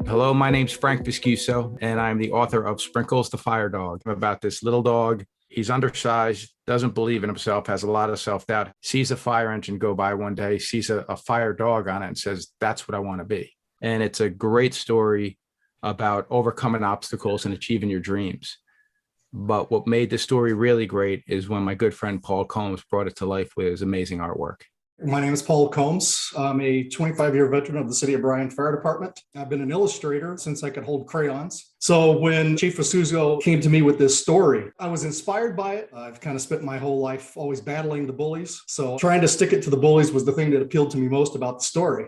Hello, my name's Frank Viscuso, and I'm the author of Sprinkles the Fire Dog. I'm about this little dog. He's undersized, doesn't believe in himself, has a lot of self-doubt, sees a fire engine go by one day, sees a fire dog on it and says, that's what I want to be. And it's a great story about overcoming obstacles and achieving your dreams. But what made the story really great is when my good friend Paul Combs brought it to life with his amazing artwork. My name is Paul Combs. I'm a 25-year veteran of the City of Bryan Fire Department. I've been an illustrator since I could hold crayons. So when Chief Viscuso came to me with this story, I was inspired by it. I've kind of spent my whole life always battling the bullies. So trying to stick it to the bullies was the thing that appealed to me most about the story.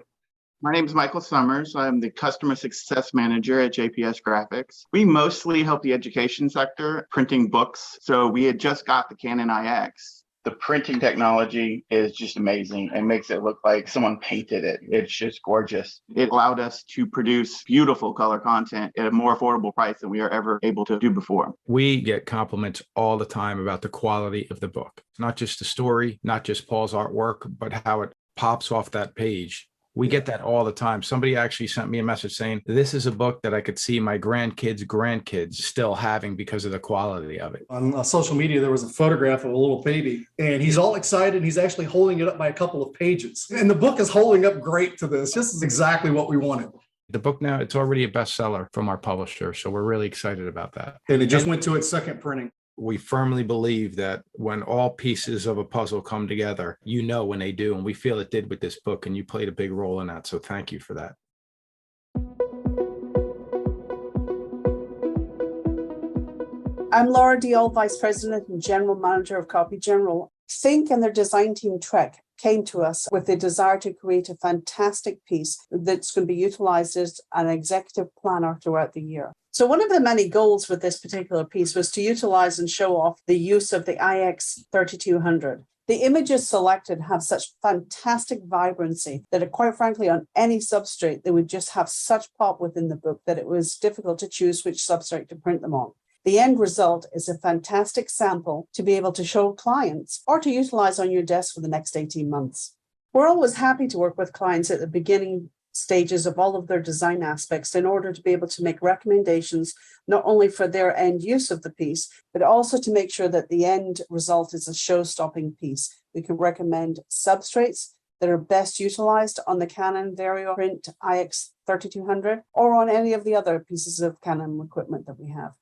My name is Michael Summers. I'm the Customer Success Manager at JPS Graphics. We mostly help the education sector printing books. So we had just got the Canon IX. The printing technology is just amazing and makes it look like someone painted it. It's just gorgeous. It allowed us to produce beautiful color content at a more affordable price than we are ever able to do before. We get compliments all the time about the quality of the book, not just the story, not just Paul's artwork, but how it pops off that page. We get that all the time. Somebody actually sent me a message saying, this is a book that I could see my grandkids still having because of the quality of it. On social media, there was a photograph of a little baby, and he's all excited. He's actually holding it up by a couple of pages. And the book is holding up great to this. This is exactly what we wanted. The book now, it's already a bestseller from our publisher, so we're really excited about that. And it just went to its second printing. We firmly believe that when all pieces of a puzzle come together, you know when they do, and we feel it did with this book, and you played a big role in that, so thank you for that. I'm Laura Diol, Vice President and General Manager of Copy General. Think and their design team Trek came to us with the desire to create a fantastic piece that's going to be utilized as an executive planner throughout the year. So one of the many goals with this particular piece was to utilize and show off the use of the IX 3200. The images selected have such fantastic vibrancy that quite frankly, on any substrate, they would just have such pop within the book that it was difficult to choose which substrate to print them on. The end result is a fantastic sample to be able to show clients or to utilize on your desk for the next 18 months. We're always happy to work with clients at the beginning stages of all of their design aspects in order to be able to make recommendations, not only for their end use of the piece, but also to make sure that the end result is a show-stopping piece. We can recommend substrates that are best utilized on the Canon VarioPrint IX 3200 or on any of the other pieces of Canon equipment that we have.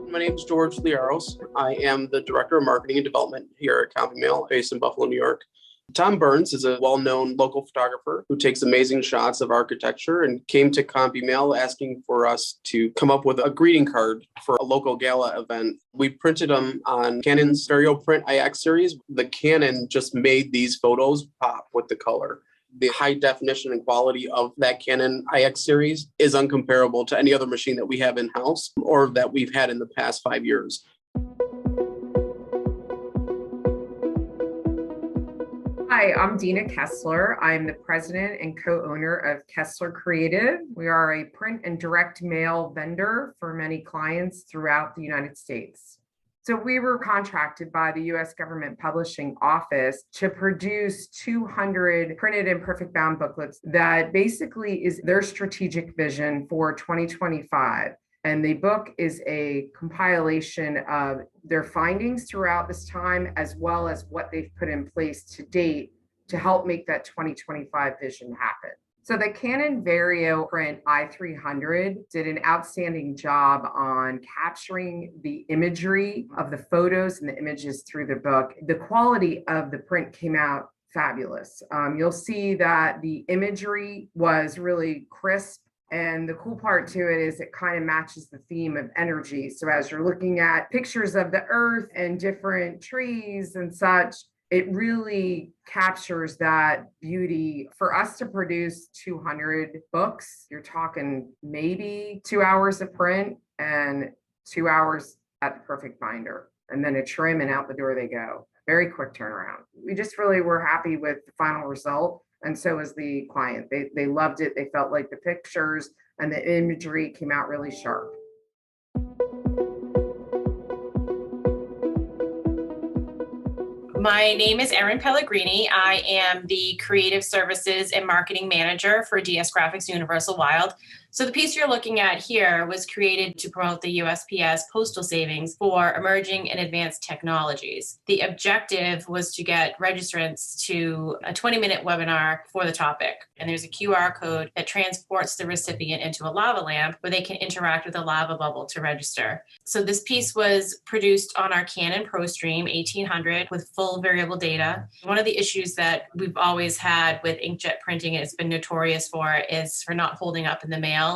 My name is George Liaros. I am the Director of Marketing and Development here at Copy Mail, based in Buffalo, New York. Tom Burns is a well-known local photographer who takes amazing shots of architecture and came to Copy Mail asking for us to come up with a greeting card for a local gala event. We printed them on Canon's VarioPrint IX series. The Canon just made these photos pop with the color. The high definition and quality of that Canon IX series is uncomparable to any other machine that we have in-house or that we've had in the past 5 years. Hi, I'm Dina Kessler. I'm the president and co-owner of Kessler Creative. We are a print and direct mail vendor for many clients throughout the United States. So we were contracted by the U.S. Government Publishing Office to produce 200 printed and perfect bound booklets that basically is their strategic vision for 2025. And the book is a compilation of their findings throughout this time, as well as what they've put in place to date to help make that 2025 vision happen. So the Canon VarioPrint i300 did an outstanding job on capturing the imagery of the photos and the images through the book. The quality of the print came out fabulous. You'll see that the imagery was really crisp. And the cool part to it is it kind of matches the theme of energy. So as you're looking at pictures of the earth and different trees and such, it really captures that beauty. For us to produce 200 books, you're talking maybe 2 hours of print and 2 hours at the perfect binder, and then a trim and out the door they go. Very quick turnaround. We just really were happy with the final result. And so was the client. They loved it. They felt like the pictures and the imagery came out really sharp. My name is Erin Pellegrini. I am the Creative Services and Marketing Manager for DS Graphics Universal Wild. So the piece you're looking at here was created to promote the USPS postal savings for emerging and advanced technologies. The objective was to get registrants to a 20-minute webinar for the topic. And there's a QR code that transports the recipient into a lava lamp where they can interact with a lava bubble to register. So this piece was produced on our Canon ProStream 1800 with full variable data. One of the issues that we've always had with inkjet printing, and it's been notorious for, is for not holding up in the mail.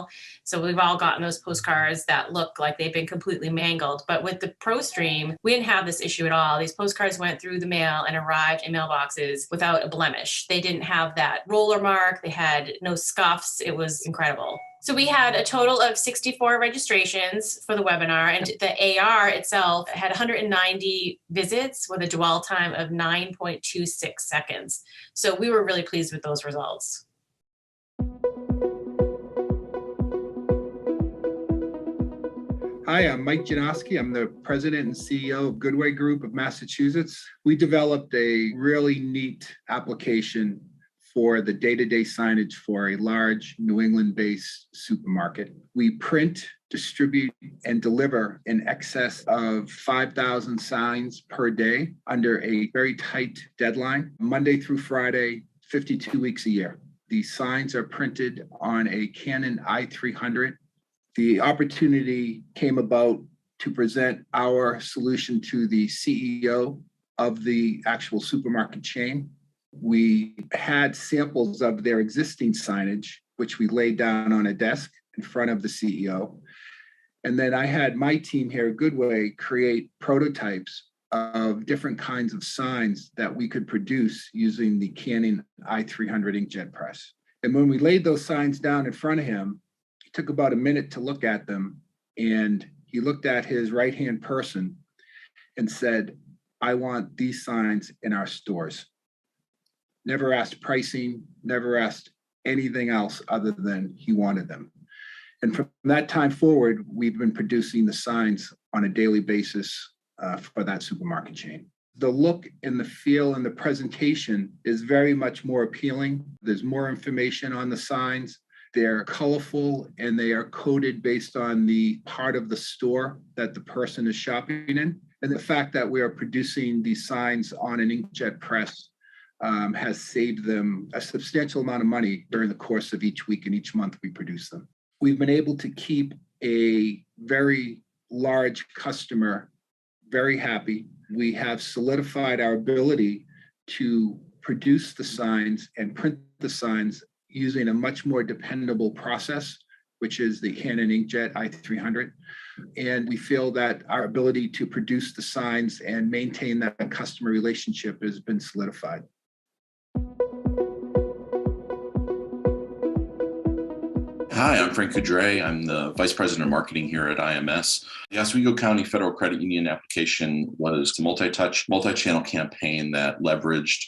So we've all gotten those postcards that look like they've been completely mangled. But with the ProStream, we didn't have this issue at all. These postcards went through the mail and arrived in mailboxes without a blemish. They didn't have that roller mark. They had no scuffs. It was incredible. So we had a total of 64 registrations for the webinar, and the AR itself had 190 visits with a dwell time of 9.26 seconds. So we were really pleased with those results. Hi, I'm Mike Janoski. I'm the president and CEO of Goodway Group of Massachusetts. We developed a really neat application for the day-to-day signage for a large New England-based supermarket. We print, distribute, and deliver in excess of 5,000 signs per day under a very tight deadline, Monday through Friday, 52 weeks a year. These signs are printed on a Canon i300. The opportunity came about to present our solution to the CEO of the actual supermarket chain. We had samples of their existing signage, which we laid down on a desk in front of the CEO. And then I had my team here at Goodway create prototypes of different kinds of signs that we could produce using the Canon i300 inkjet press. And when we laid those signs down in front of him, took about a minute to look at them, and he looked at his right-hand person and said, "I want these signs in our stores." Never asked pricing, never asked anything else other than he wanted them. And from that time forward, we've been producing the signs on a daily basis for that supermarket chain. The look and the feel and the presentation is very much more appealing. There's more information on the signs. They're colorful and they are coded based on the part of the store that the person is shopping in. And the fact that we are producing these signs on an inkjet press has saved them a substantial amount of money during the course of each week and each month we produce them. We've been able to keep a very large customer very happy. We have solidified our ability to produce the signs and print the signs using a much more dependable process, which is the Canon inkjet i300. And we feel that our ability to produce the signs and maintain that customer relationship has been solidified. Hi, I'm Frank Coudray. I'm the Vice President of Marketing here at IMS. The Oswego County Federal Credit Union application was a multi-touch, multi-channel campaign that leveraged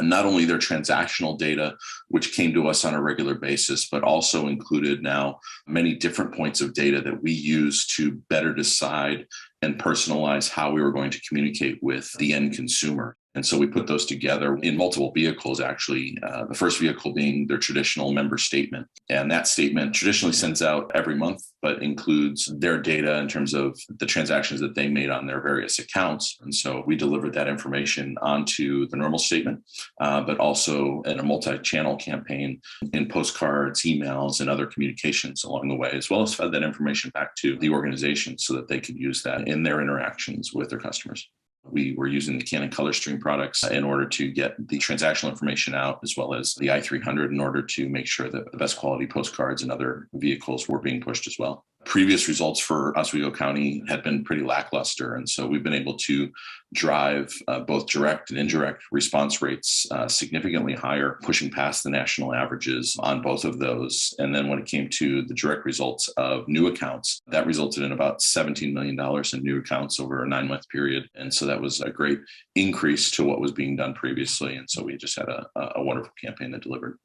not only their transactional data, which came to us on a regular basis, but also included now many different points of data that we use to better decide and personalize how we were going to communicate with the end consumer. And so we put those together in multiple vehicles, actually, the first vehicle being their traditional member statement. And that statement traditionally sends out every month, but includes their data in terms of the transactions that they made on their various accounts. And so we delivered that information onto the normal statement, but also in a multi-channel campaign in postcards, emails, and other communications along the way, as well as fed that information back to the organization so that they could use that in their interactions with their customers. We were using the Canon color stream products in order to get the transactional information out, as well as the i300 in order to make sure that the best quality postcards and other vehicles were being pushed as well. Previous results for Oswego County had been pretty lackluster. And so we've been able to drive both direct and indirect response rates significantly higher, pushing past the national averages on both of those. And then when it came to the direct results of new accounts, that resulted in about $17 million in new accounts over a 9-month period. And so that was a great increase to what was being done previously. And so we just had a wonderful campaign that delivered.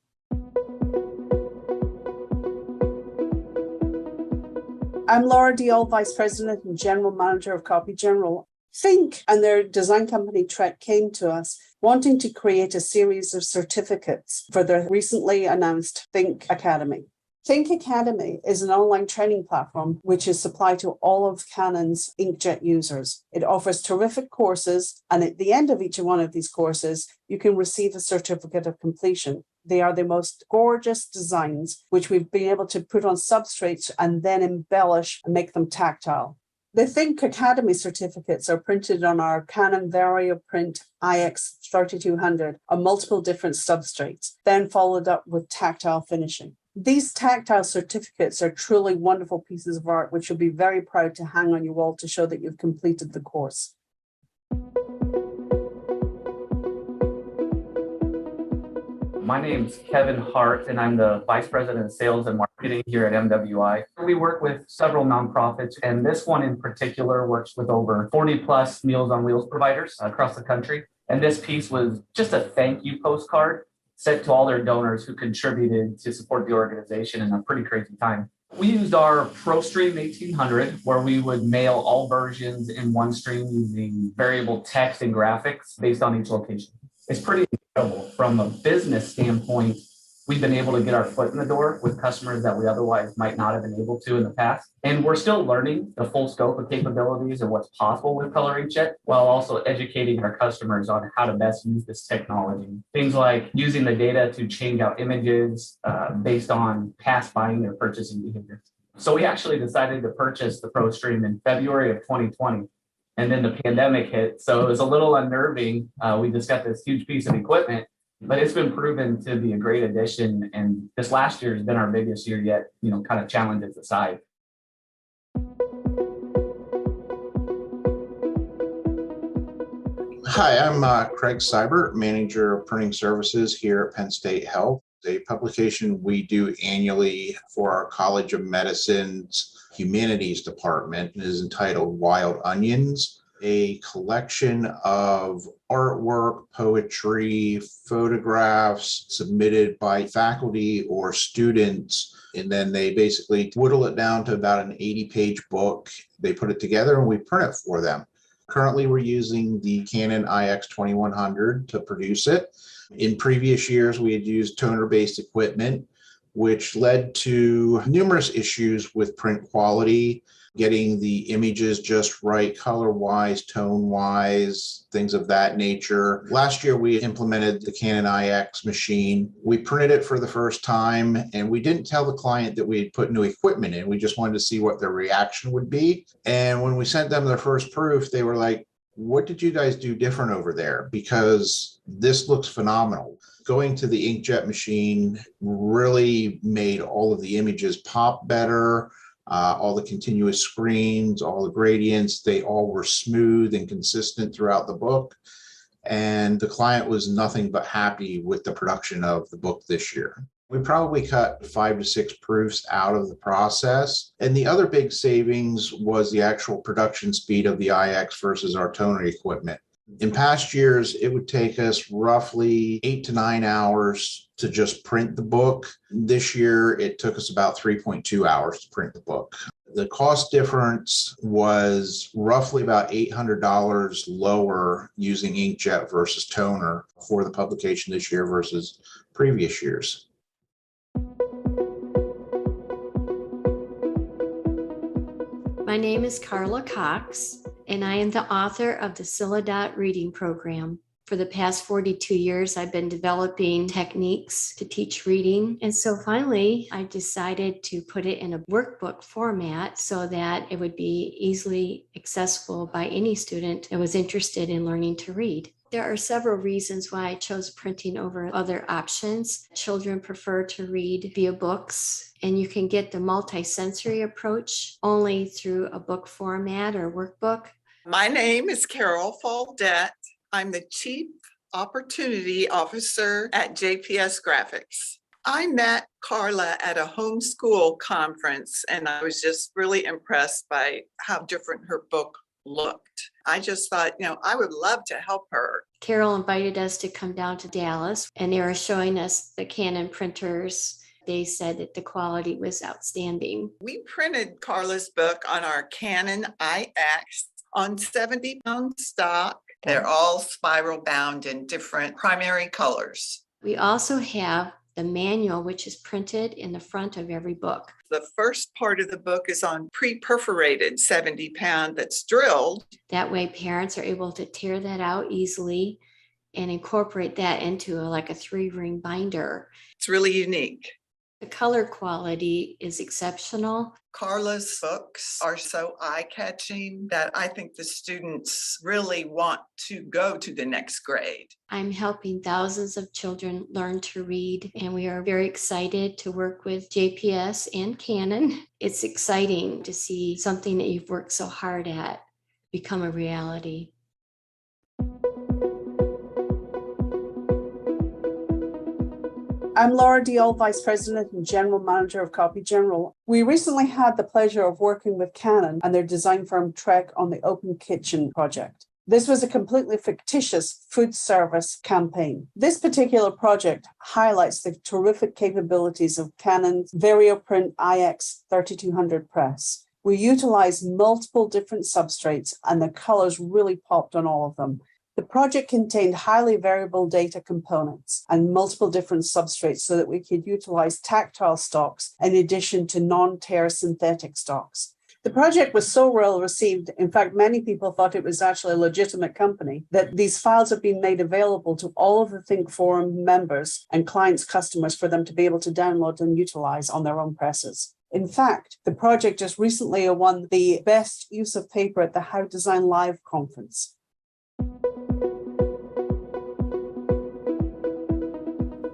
I'm Laura Diol, Vice President and General Manager of Copy General. Think and their design company Trek came to us wanting to create a series of certificates for their recently announced Think Academy. Think Academy is an online training platform which is supplied to all of Canon's inkjet users. It offers terrific courses, and at the end of each one of these courses, you can receive a certificate of completion. They are the most gorgeous designs, which we've been able to put on substrates and then embellish and make them tactile. The Think Academy certificates are printed on our Canon VarioPrint IX3200 on multiple different substrates, then followed up with tactile finishing. These tactile certificates are truly wonderful pieces of art, which you'll be very proud to hang on your wall to show that you've completed the course. My name's Kevin Hart, and I'm the Vice President of Sales and Marketing here at MWI. We work with several nonprofits, and this one in particular works with over 40 plus Meals on Wheels providers across the country. And this piece was just a thank you postcard sent to all their donors who contributed to support the organization in a pretty crazy time. We used our ProStream 1800, where we would mail all versions in one stream using variable text and graphics based on each location. It's pretty incredible. From a business standpoint, we've been able to get our foot in the door with customers that we otherwise might not have been able to in the past. And we're still learning the full scope of capabilities and what's possible with Color Inkjet, while also educating our customers on how to best use this technology. Things like using the data to change out images based on past buying or purchasing behavior. So we actually decided to purchase the ProStream in February of 2020. And then the pandemic hit. So it was a little unnerving. We just got this huge piece of equipment, but it's been proven to be a great addition. And this last year has been our biggest year yet, kind of challenges aside. Hi, I'm Craig Seibert, Manager of Printing Services here at Penn State Health. A publication we do annually for our College of Medicine's Humanities Department is entitled Wild Onions, a collection of artwork, poetry, photographs submitted by faculty or students. And then they basically whittle it down to about an 80-page book. They put it together and we print it for them. Currently, we're using the Canon IX2100 to produce it. In previous years, we had used toner-based equipment, which led to numerous issues with print quality, getting the images just right, color-wise, tone-wise, things of that nature. Last year, we implemented the Canon IX machine. We printed it for the first time, and we didn't tell the client that we had put new equipment in. We just wanted to see what their reaction would be. And when we sent them their first proof, they were like, "What did you guys do different over there? Because this looks phenomenal." Going to the inkjet machine really made all of the images pop better. All the continuous screens, all the gradients, they all were smooth and consistent throughout the book. And the client was nothing but happy with the production of the book this year. We probably cut 5 to 6 proofs out of the process. And the other big savings was the actual production speed of the IX versus our toner equipment. In past years, it would take us roughly 8 to 9 hours to just print the book. This year, it took us about 3.2 hours to print the book. The cost difference was roughly about $800 lower using inkjet versus toner for the publication this year versus previous years. My name is Carla Cox, and I am the author of the Silhouette Reading Program. For the past 42 years, I've been developing techniques to teach reading. And so finally, I decided to put it in a workbook format so that it would be easily accessible by any student that was interested in learning to read. There are several reasons why I chose printing over other options. Children prefer to read via books, and you can get the multi-sensory approach only through a book format or workbook. My name is Carol Faldette. I'm the Chief Opportunity Officer at JPS Graphics. I met Carla at a homeschool conference, and I was just really impressed by how different her book looked. I just thought, I would love to help her. Carol invited us to come down to Dallas, and they were showing us the Canon printers. They said that the quality was outstanding. We printed Carla's book on our Canon IX on 70-pound stock. They're all spiral bound in different primary colors. We also have the manual, which is printed in the front of every book. The first part of the book is on pre-perforated 70-pound that's drilled. That way parents are able to tear that out easily and incorporate that into like a 3-ring binder. It's really unique. The color quality is exceptional. Carla's books are so eye-catching that I think the students really want to go to the next grade. I'm helping thousands of children learn to read, and we are very excited to work with JPS and Canon. It's exciting to see something that you've worked so hard at become a reality. I'm Laura Diol, Vice President and General Manager of Copy General. We recently had the pleasure of working with Canon and their design firm Trek on the Open Kitchen project. This was a completely fictitious food service campaign. This particular project highlights the terrific capabilities of Canon's VarioPrint IX 3200 press. We utilized multiple different substrates and the colors really popped on all of them. The project contained highly variable data components and multiple different substrates so that we could utilize tactile stocks in addition to non-tear synthetic stocks. The project was so well received, in fact, many people thought it was actually a legitimate company, that these files have been made available to all of the Think Forum members and clients' customers for them to be able to download and utilize on their own presses. In fact, the project just recently won the Best Use of Paper at the How Design Live conference.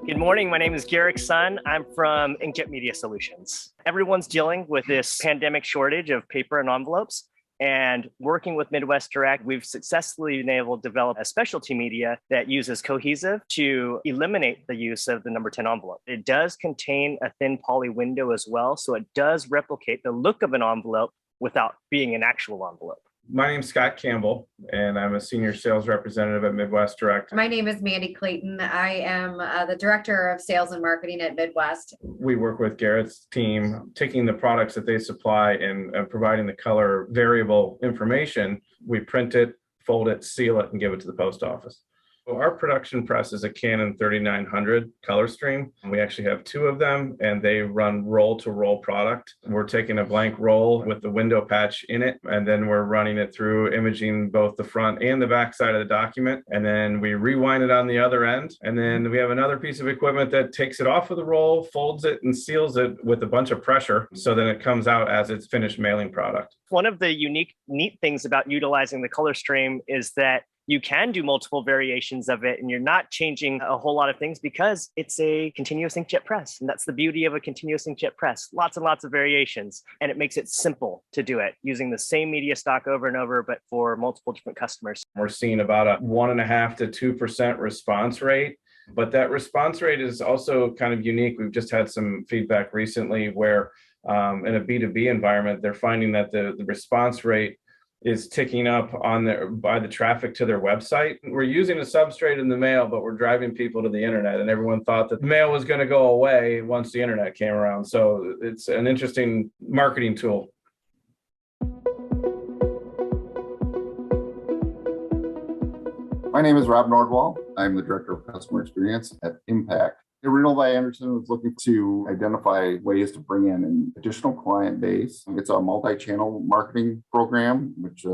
Good morning, my name is Garrick Sun. I'm from Inkjet Media Solutions. Everyone's dealing with this pandemic shortage of paper and envelopes, and working with Midwest Direct, we've successfully been able to develop a specialty media that uses cohesive to eliminate the use of the number 10 envelope. It does contain a thin poly window as well, so it does replicate the look of an envelope without being an actual envelope. My name's Scott Campbell, and I'm a senior sales representative at Midwest Direct. My name is Mandy Clayton. I am the Director of Sales and Marketing at Midwest. We work with Garrett's team, taking the products that they supply and providing the color variable information. We print it, fold it, seal it, and give it to the post office. Well, our production press is a Canon 3900 color stream. We actually have 2 of them, and they run roll-to-roll product. We're taking a blank roll with the window patch in it, and then we're running it through imaging both the front and the back side of the document, and then we rewind it on the other end, and then we have another piece of equipment that takes it off of the roll, folds it, and seals it with a bunch of pressure, so then it comes out as its finished mailing product. One of the neat things about utilizing the color stream is that you can do multiple variations of it and you're not changing a whole lot of things because it's a continuous inkjet press. And that's the beauty of a continuous inkjet press. Lots and lots of variations. And it makes it simple to do it using the same media stock over and over, but for multiple different customers. We're seeing about a 1.5% to 2% response rate. But that response rate is also kind of unique. We've just had some feedback recently where in a B2B environment, they're finding that the response rate is ticking up by the traffic to their website. We're using a substrate in the mail, but we're driving people to the internet, and everyone thought that the mail was going to go away once the internet came around. So it's an interesting marketing tool. My name is Rob Nordwall. I'm the Director of Customer Experience at Impact. Renewal by Anderson was looking to identify ways to bring in an additional client base. It's a multi-channel marketing program, which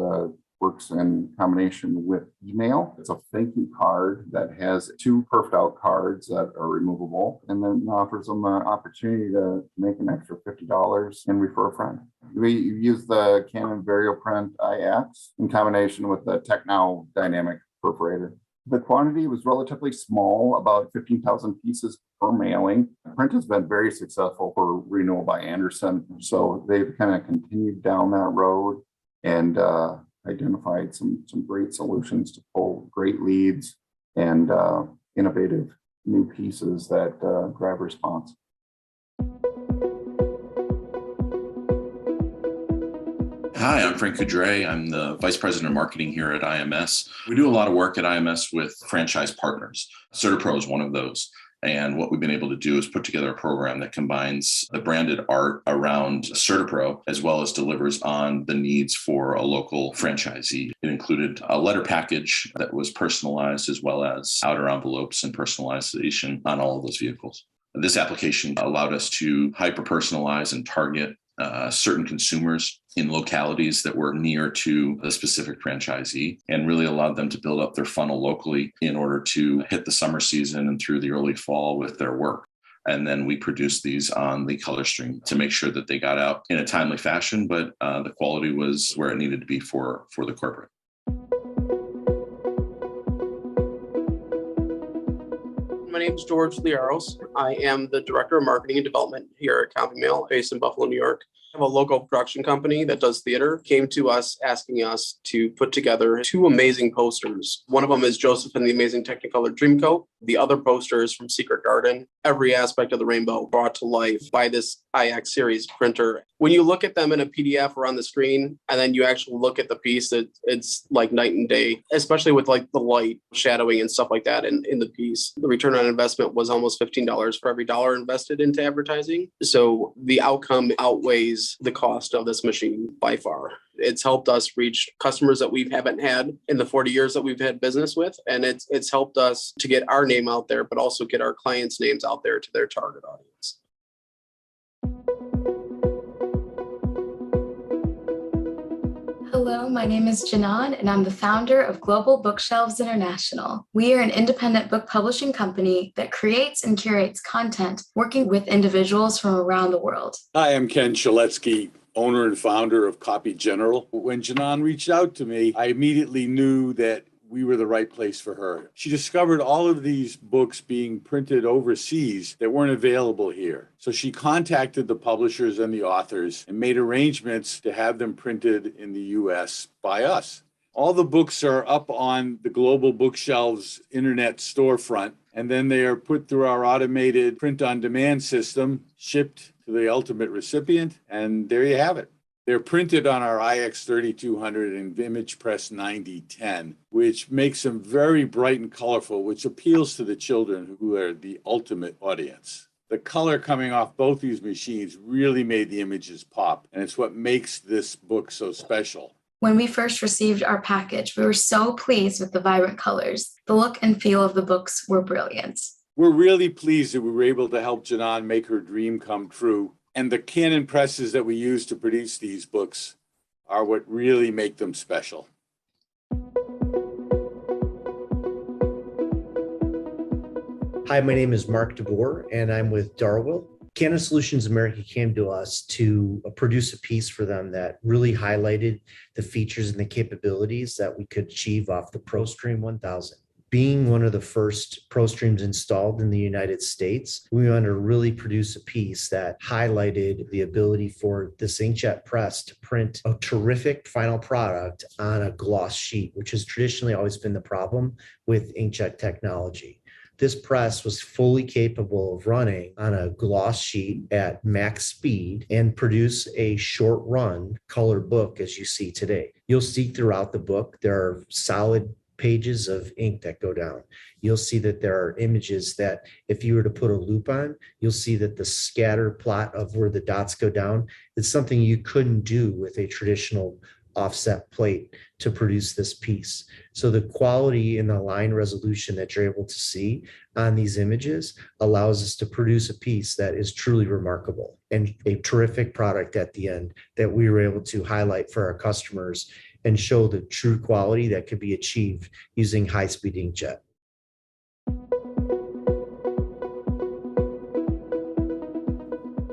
works in combination with email. It's a thank you card that has 2 perfed out cards that are removable, and then offers them an opportunity to make an extra $50 and refer a friend. We use the Canon VarioPrint IX in combination with the TechNow dynamic perforator. The quantity was relatively small, about 15,000 pieces per mailing. Print has been very successful for Renewal by Anderson, so they've kind of continued down that road and identified some great solutions to pull great leads and innovative new pieces that drive response. Hi, I'm Frank Coudray. I'm the Vice President of Marketing here at IMS. We do a lot of work at IMS with franchise partners. CertaPro is one of those. And what we've been able to do is put together a program that combines the branded art around CertaPro, as well as delivers on the needs for a local franchisee. It included a letter package that was personalized, as well as outer envelopes and personalization on all of those vehicles. This application allowed us to hyper-personalize and target certain consumers in localities that were near to the specific franchisee, and really allowed them to build up their funnel locally in order to hit the summer season and through the early fall with their work. And then we produced these on the color stream to make sure that they got out in a timely fashion, but the quality was where it needed to be for the corporate. My name is George Liaros. I am the Director of Marketing and Development here at County Mail, based in Buffalo, New York. I have a local production company that does theater, came to us asking us to put together two amazing posters. One of them is Joseph and the Amazing Technicolor Dreamcoat. The other poster is from Secret Garden. Every aspect of the rainbow brought to life by this IX series printer. When you look at them in a PDF or on the screen, and then you actually look at the piece, it's like night and day, especially with like the light shadowing and stuff like that in the piece. The return on investment was almost $15 for every dollar invested into advertising. So the outcome outweighs the cost of this machine by far. It's helped us reach customers that we haven't had in the 40 years that we've had business with. And it's helped us to get our name out there, but also get our clients' names out there to their target audience. Hello, my name is Janan, and I'm the founder of Global Bookshelves International. We are an independent book publishing company that creates and curates content, working with individuals from around the world. Hi, I'm Ken Chaletsky, owner and founder of Copy General. When Janan reached out to me, I immediately knew that we were the right place for her. She discovered all of these books being printed overseas that weren't available here. So she contacted the publishers and the authors and made arrangements to have them printed in the US by us. All the books are up on the Global Bookshelves internet storefront, and then they are put through our automated print-on-demand system, shipped to the ultimate recipient, and there you have it. They're printed on our IX 3200 and Image Press 9010, which makes them very bright and colorful, which appeals to the children who are the ultimate audience. The color coming off both these machines really made the images pop, and it's what makes this book so special. When we first received our package, we were so pleased with the vibrant colors. The look and feel of the books were brilliant. We're really pleased that we were able to help Janan make her dream come true. And the Canon presses that we use to produce these books are what really make them special. Hi, my name is Mark DeBoer, and I'm with Darwell. Canon Solutions America came to us to produce a piece for them that really highlighted the features and the capabilities that we could achieve off the ProStream 1000. Being one of the first ProStreams installed in the United States, we wanted to really produce a piece that highlighted the ability for this inkjet press to print a terrific final product on a gloss sheet, which has traditionally always been the problem with inkjet technology. This press was fully capable of running on a gloss sheet at max speed and produce a short run color book as you see today. You'll see throughout the book, there are solid pages of ink that go down. You'll see that there are images that if you were to put a loop on, you'll see that the scatter plot of where the dots go down, it's something you couldn't do with a traditional offset plate to produce this piece. So the quality and the line resolution that you're able to see on these images allows us to produce a piece that is truly remarkable and a terrific product at the end that we were able to highlight for our customers and show the true quality that could be achieved using high-speed inkjet.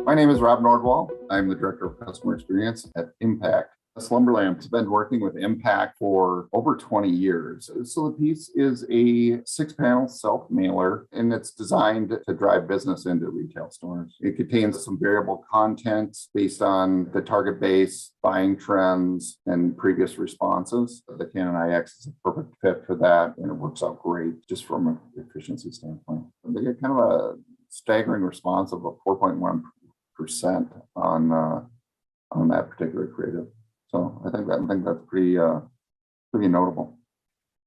My name is Rob Nordwall. I'm the Director of Customer Experience at Impact. Slumberland has been working with Impact for over 20 years. So the piece is a 6-panel self-mailer, and it's designed to drive business into retail stores. It contains some variable content based on the target base, buying trends, and previous responses. The Canon IX is a perfect fit for that, and it works out great just from an efficiency standpoint. They get kind of a staggering response of a 4.1% on that particular creative. So I think that's pretty notable.